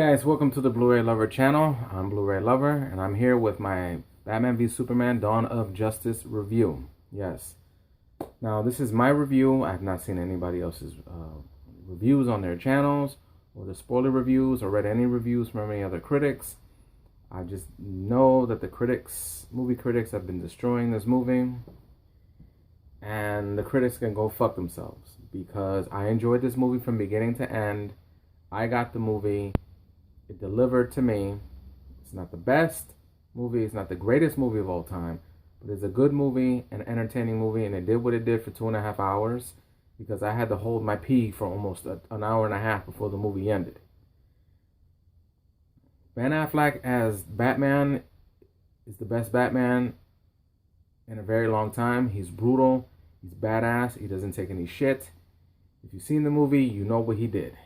Guys, welcome to the Blu-ray Lover channel. I'm Blu-ray Lover, and I'm here with my Batman v Superman Dawn of Justice review. Yes. Now, this is my review. I have not seen anybody else's reviews on their channels, or the spoiler reviews, or read any reviews from any other critics. I just know that the movie critics have been destroying this movie, and the critics can go fuck themselves, because I enjoyed this movie from beginning to end. I got the movie. It delivered to me. It's not the best movie. It's not the greatest movie of all time. But it's a good movie, an entertaining movie, and it did what it did for 2.5 hours, because I had to hold my pee for almost an hour and a half before the movie ended. Ben Affleck as Batman is the best Batman in a very long time. He's brutal. He's badass. He doesn't take any shit. If you've seen the movie, you know what he did.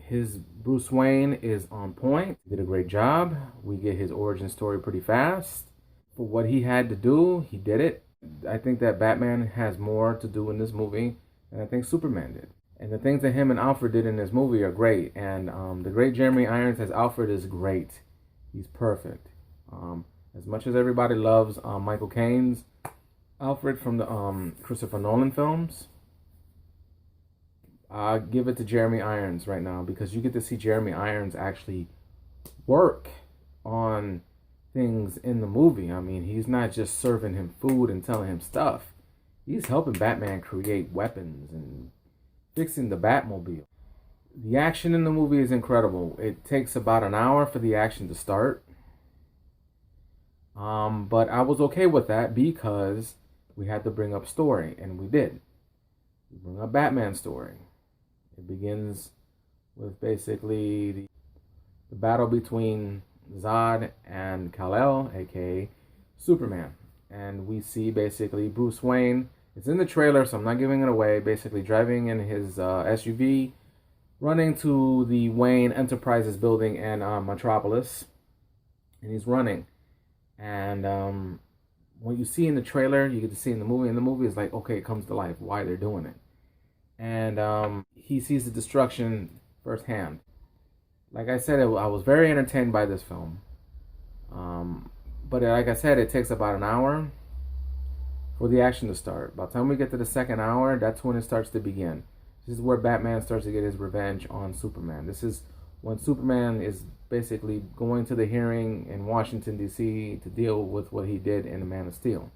His Bruce Wayne is on point. He did a great job. We get his origin story pretty fast. For what he had to do, he did it. I think that Batman has more to do in this movie than I think Superman did. And the things that him and Alfred did in this movie are great. And the great Jeremy Irons as Alfred is great. He's perfect. As much as everybody loves Michael Caine's Alfred from the Christopher Nolan films, I give it to Jeremy Irons right now, because you get to see Jeremy Irons actually work on things in the movie. I mean, he's not just serving him food and telling him stuff. He's helping Batman create weapons and fixing the Batmobile. The action in the movie is incredible. It takes about an hour for the action to start. But I was okay with that, because we had to bring up story, and we did. We bring up Batman's story. It begins with basically the battle between Zod and Kal-El, aka Superman. And we see basically Bruce Wayne. It's in the trailer, so I'm not giving it away. Basically driving in his SUV, running to the Wayne Enterprises building in Metropolis. And he's running. And what you see in the trailer, you get to see in the movie. And the movie is like, okay, it comes to life, why they're doing it. And he sees the destruction firsthand. Like I said, I was very entertained by this film. But like I said, it takes about an hour for the action to start. By the time we get to the second hour, that's when it starts to begin. This is where Batman starts to get his revenge on Superman. This is when Superman is basically going to the hearing in Washington, D.C. to deal with what he did in The Man of Steel.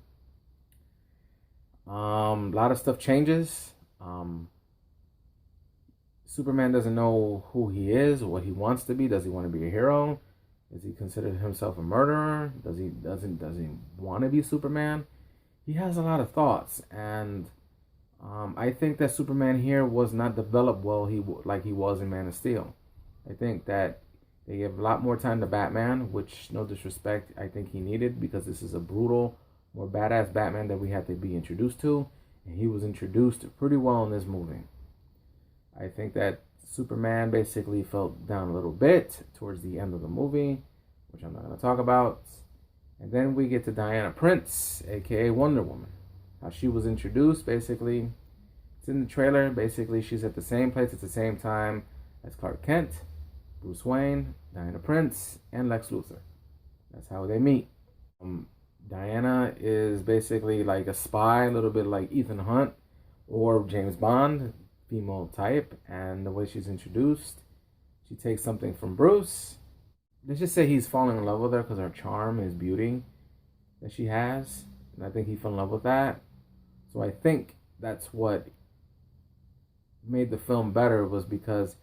A lot of stuff changes. Superman doesn't know who he is or what he wants to be. Does he want to be a hero? Does he consider himself a murderer? Does he want to be Superman? He has a lot of thoughts, and I think that Superman here was not developed well like he was in Man of Steel. I think that they gave a lot more time to Batman, which, no disrespect, I think he needed, because this is a brutal, more badass Batman that we had to be introduced to. And he was introduced pretty well in this movie. I think that Superman basically fell down a little bit towards the end of the movie, which I'm not going to talk about. And then we get to Diana Prince, aka Wonder Woman. How she was introduced, basically, it's in the trailer. Basically, she's at the same place at the same time as Clark Kent, Bruce Wayne, Diana Prince, and Lex Luthor. That's how they meet. Diana is basically like a spy, a little bit like Ethan Hunt or James Bond, female type. And the way she's introduced, she takes something from Bruce. Let's just say he's falling in love with her because her charm, his beauty that she has. And I think he fell in love with that. So I think that's what made the film better, was because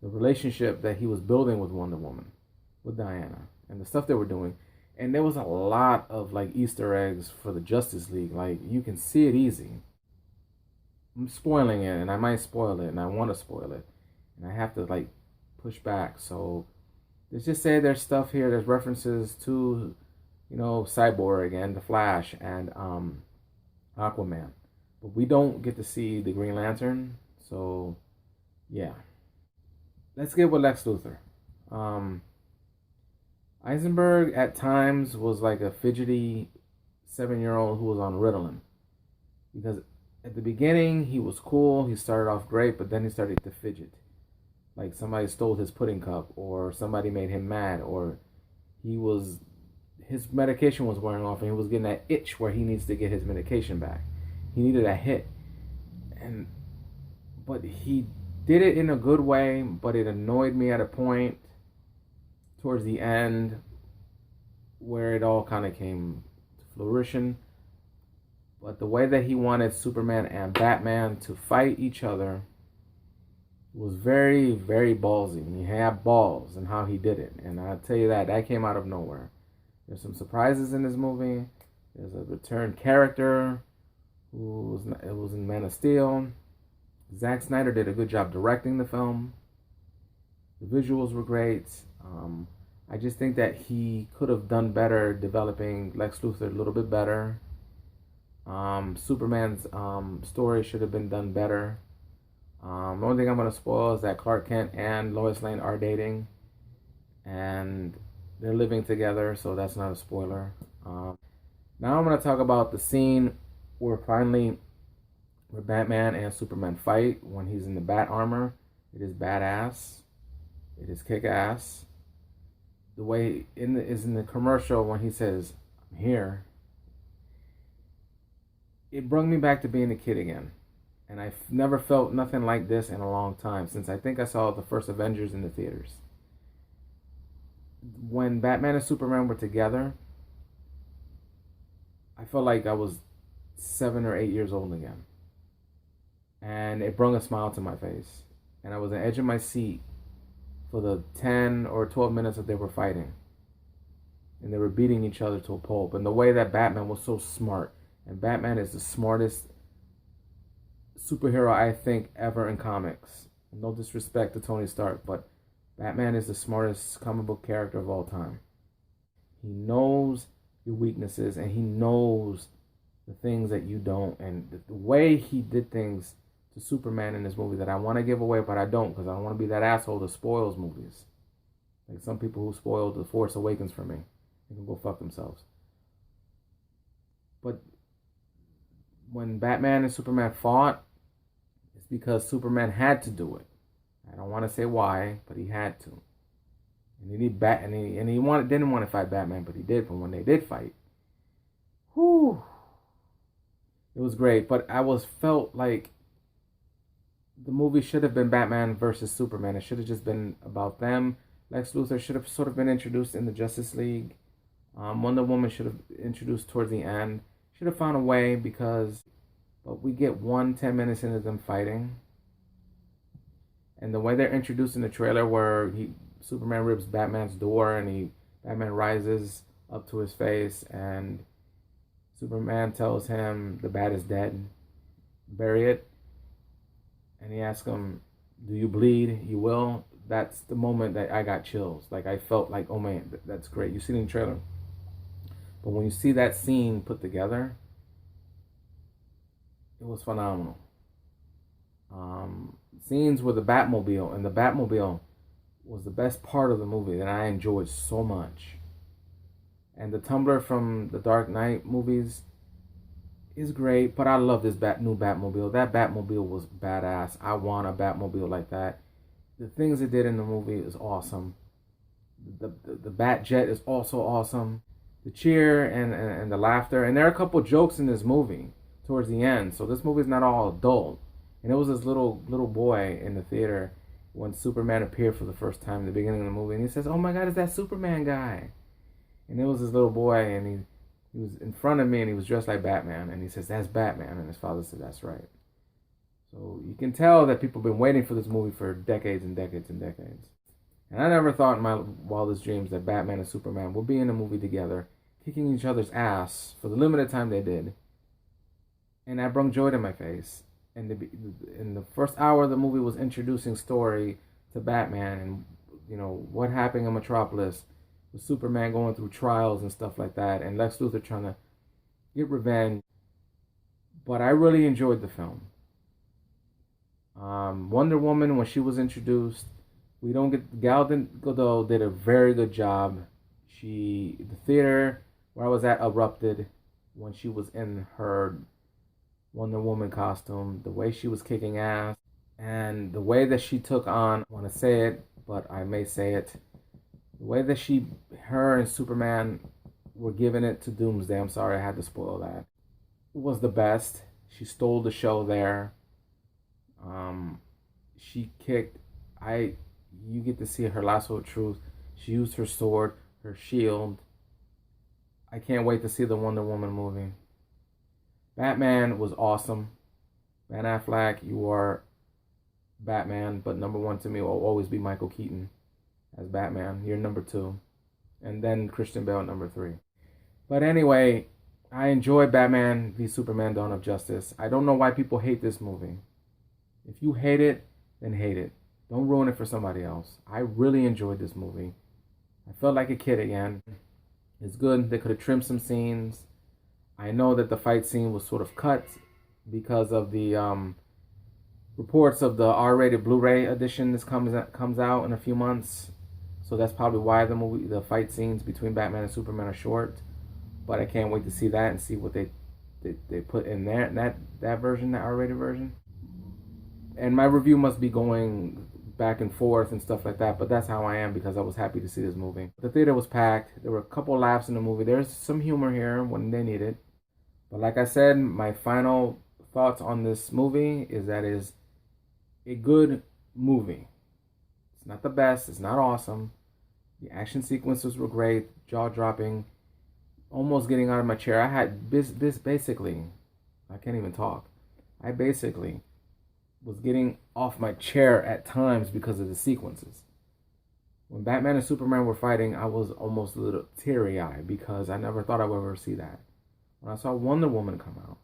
the relationship that he was building with Wonder Woman, with Diana, and the stuff they were doing. And there was a lot of like Easter eggs for the Justice League. Like, you can see it easy. I'm spoiling it, and I might spoil it, and I want to spoil it. And I have to like push back. So let's just say there's stuff here, there's references to, you know, Cyborg and The Flash and Aquaman. But we don't get to see the Green Lantern. So yeah. Let's get with Lex Luthor. Eisenberg at times was like a fidgety 7-year-old who was on Ritalin. Because at the beginning, he was cool. He started off great, but then he started to fidget. like somebody stole his pudding cup, or somebody made him mad, or he was his medication was wearing off and he was getting that itch where he needs to get his medication back. He needed a hit. And but he did it in a good way, but it annoyed me at a point towards the end where it all kind of came to fruition. But the way that he wanted Superman and Batman to fight each other was very, very ballsy. He had balls in how he did it. And I'll tell you that came out of nowhere. There's some surprises in this movie. There's a return character who was in Man of Steel. Zack Snyder did a good job directing the film. The visuals were great. I just think that he could have done better developing Lex Luthor a little bit better. Superman's story should have been done better. The only thing I'm going to spoil is that Clark Kent and Lois Lane are dating. And they're living together, so that's not a spoiler. Now I'm going to talk about the scene where Batman and Superman fight when he's in the bat armor. It is badass. It is kick-ass. The way is in the commercial when he says, "I'm here." It brought me back to being a kid again. And I've never felt nothing like this in a long time, since I think I saw the first Avengers in the theaters. When Batman and Superman were together, I felt like I was 7 or 8 years old again. And it brought a smile to my face. And I was on the edge of my seat for the 10 or 12 minutes that they were fighting. And they were beating each other to a pulp. And the way that Batman was so smart. And Batman is the smartest superhero I think ever in comics. No disrespect to Tony Stark, but Batman is the smartest comic book character of all time. He knows your weaknesses and he knows the things that you don't. And the way he did things to Superman in this movie that I want to give away, but I don't, because I don't want to be that asshole that spoils movies. Like some people who spoiled The Force Awakens for me. They can go fuck themselves. But when Batman and Superman fought, it's because Superman had to do it. I don't want to say why, but he had to. And he didn't want to fight Batman, but he did. But when they did fight, whew, it was great. But felt like the movie should have been Batman versus Superman. It should have just been about them. Lex Luthor should have sort of been introduced in the Justice League. Wonder Woman should have introduced towards the end. Should have found a way but we get 10 minutes into them fighting. And the way they're introduced in the trailer where Superman rips Batman's door and Batman rises up to his face and Superman tells him the bat is dead, bury it. And he asks him, "Do you bleed? You will." That's the moment that I got chills. Like I felt like, oh man, that's great. You see it in the trailer. But when you see that scene put together, it was phenomenal. Scenes with the Batmobile, and the Batmobile was the best part of the movie that I enjoyed so much. And the Tumbler from the Dark Knight movies is great, but I love this new Batmobile. That Batmobile was badass. I want a Batmobile like that. The things it did in the movie is awesome. The Bat Jet is also awesome. The cheer and the laughter, and there are a couple jokes in this movie towards the end. So this movie is not all adult. And it was this little boy in the theater when Superman appeared for the first time in the beginning of the movie, and he says, "Oh my God, it's that Superman guy!" And it was this little boy, and he was in front of me, and he was dressed like Batman, and he says, "That's Batman," and his father said, "That's right." So you can tell that people have been waiting for this movie for decades and decades and decades. And I never thought in my wildest dreams that Batman and Superman would be in a movie together, kicking each other's ass for the limited time they did. And that brought joy to my face. And in the first hour of the movie was introducing story to Batman and, what happened in Metropolis with Superman going through trials and stuff like that, and Lex Luthor trying to get revenge. But I really enjoyed the film. Wonder Woman, when she was introduced, Gal Gadot did a very good job. The theater where I was at erupted when she was in her Wonder Woman costume. The way she was kicking ass. And the way that she took on, I want to say it, but I may say it, the way that her and Superman were giving it to Doomsday, I'm sorry I had to spoil that, was the best. She stole the show there. She kicked, you get to see her lasso of truth. She used her sword, her shield. I can't wait to see the Wonder Woman movie. Batman was awesome. Ben Affleck, you are Batman, but number one to me will always be Michael Keaton as Batman. You're number two. And then Christian Bale number three. But anyway, I enjoy Batman v Superman Dawn of Justice. I don't know why people hate this movie. If you hate it, then hate it. Don't ruin it for somebody else. I really enjoyed this movie. I felt like a kid again. It's good. They could have trimmed some scenes. I know that the fight scene was sort of cut because of the reports of the R-rated Blu-ray edition that comes out in a few months. So that's probably why the fight scenes between Batman and Superman are short. But I can't wait to see that and see what they put in there, that version, that R-rated version. And my review must be going back and forth and stuff like that, but that's how I am because I was happy to see this movie. The theater was packed. There were a couple laughs in the movie. There's some humor here when they need it. But like I said, my final thoughts on this movie is that it is a good movie. It's not the best. It's not awesome. The action sequences were great, jaw-dropping, almost getting out of my chair. I had basically, I can't even talk. I basically was getting off my chair at times because of the sequences. When Batman and Superman were fighting, I was almost a little teary-eyed because I never thought I would ever see that. When I saw Wonder Woman come out,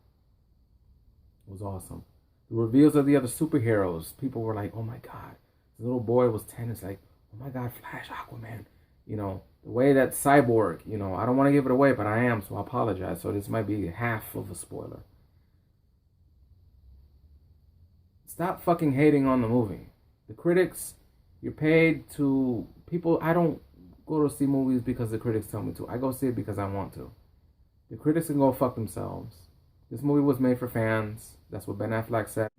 it was awesome. The reveals of the other superheroes, people were like, oh my God. The little boy was 10, it's like, oh my God, Flash, Aquaman. You know, the way that Cyborg, you know, I don't want to give it away, but I am, so I apologize. So this might be half of a spoiler. Stop fucking hating on the movie. The critics, you're paid to... People, I don't go to see movies because the critics tell me to. I go see it because I want to. The critics can go fuck themselves. This movie was made for fans. That's what Ben Affleck said.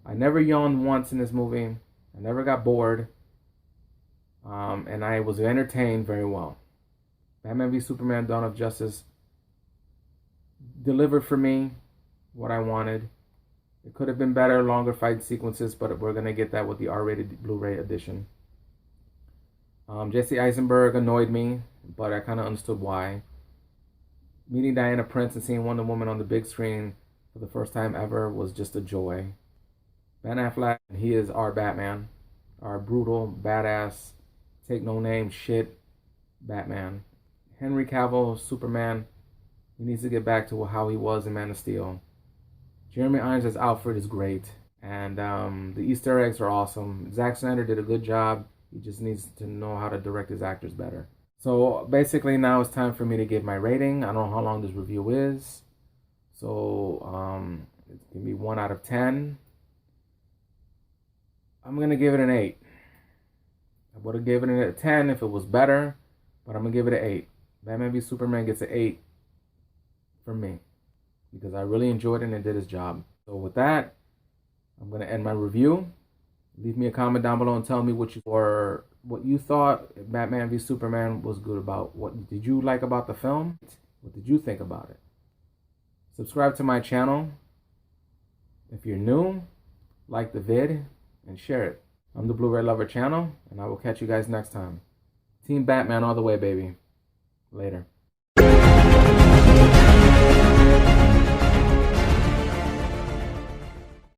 I never yawned once in this movie. I never got bored. And I was entertained very well. Batman v Superman Dawn of Justice delivered for me what I wanted. It could have been better, longer fight sequences, but we're going to get that with the R-rated Blu-ray edition. Jesse Eisenberg annoyed me, but I kind of understood why. Meeting Diana Prince and seeing Wonder Woman on the big screen for the first time ever was just a joy. Ben Affleck, he is our Batman. Our brutal, badass, take no name shit Batman. Henry Cavill, Superman, he needs to get back to how he was in Man of Steel. Jeremy Irons as Alfred is great. And the Easter eggs are awesome. Zack Snyder did a good job. He just needs to know how to direct his actors better. So basically now it's time for me to give my rating. I don't know how long this review is. So it's going to be 1 out of 10. I'm going to give it an 8. I would have given it a 10 if it was better. But I'm going to give it an 8. Batman v Superman gets an 8 from me. Because I really enjoyed it and it did its job. So with that, I'm going to end my review. Leave me a comment down below and tell me what you thought Batman v Superman was good about. What did you like about the film? What did you think about it? Subscribe to my channel. If you're new, like the vid and share it. I'm the Blu-ray Lover channel, and I will catch you guys next time. Team Batman all the way, baby. Later.